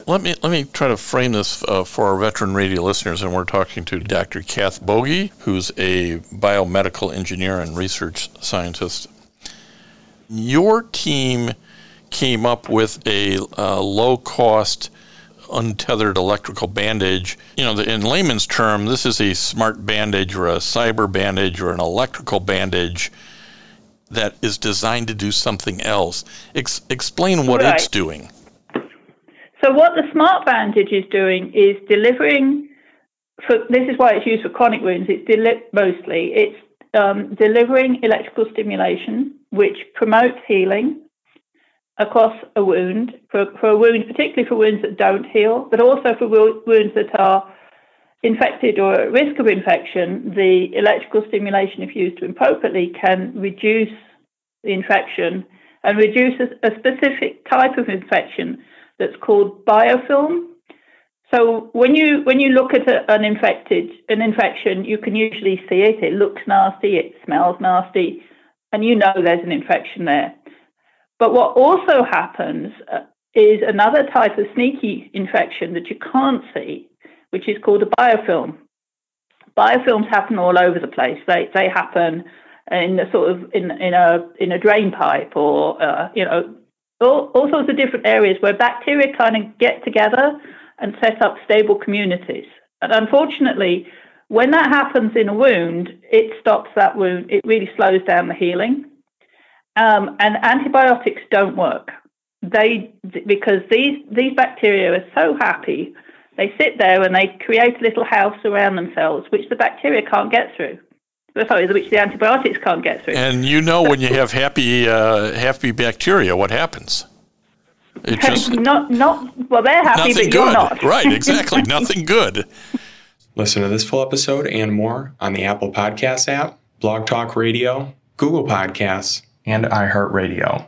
Let me try to frame this for our veteran radio listeners, and we're talking to Dr. Kath Bogie, who's a biomedical engineer and research scientist. Your team came up with a low-cost, untethered electrical bandage. In layman's term, this is a smart bandage or a cyber bandage or an electrical bandage that is designed to do something else. Explain what it's doing. So what the smart bandage is doing is delivering, this is why it's used for chronic wounds, it's delivering electrical stimulation, which promotes healing across a wound, for a wound, particularly for wounds that don't heal, but also for wounds that are infected or at risk of infection. The electrical stimulation, if used appropriately, can reduce the infection and reduce a specific type of infection that's called biofilm. So when you look at an infection, you can usually see it. It looks nasty, it smells nasty, and you know there's an infection there. But what also happens is another type of sneaky infection that you can't see, which is called a biofilm. Biofilms happen all over the place. They happen in the sort of in a drain pipe or all sorts of different areas where bacteria kind of get together and set up stable communities. And unfortunately, when that happens in a wound, it stops that wound. It really slows down the healing. And antibiotics don't work. Because these bacteria are so happy, they sit there and they create a little house around themselves, which the bacteria can't get through. Which the antibiotics can't get through. And when you have happy bacteria, what happens? It just well, they're happy, but you're not. Right, exactly. Nothing good. Listen to this full episode and more on the Apple Podcasts app, Blog Talk Radio, Google Podcasts, and iHeartRadio.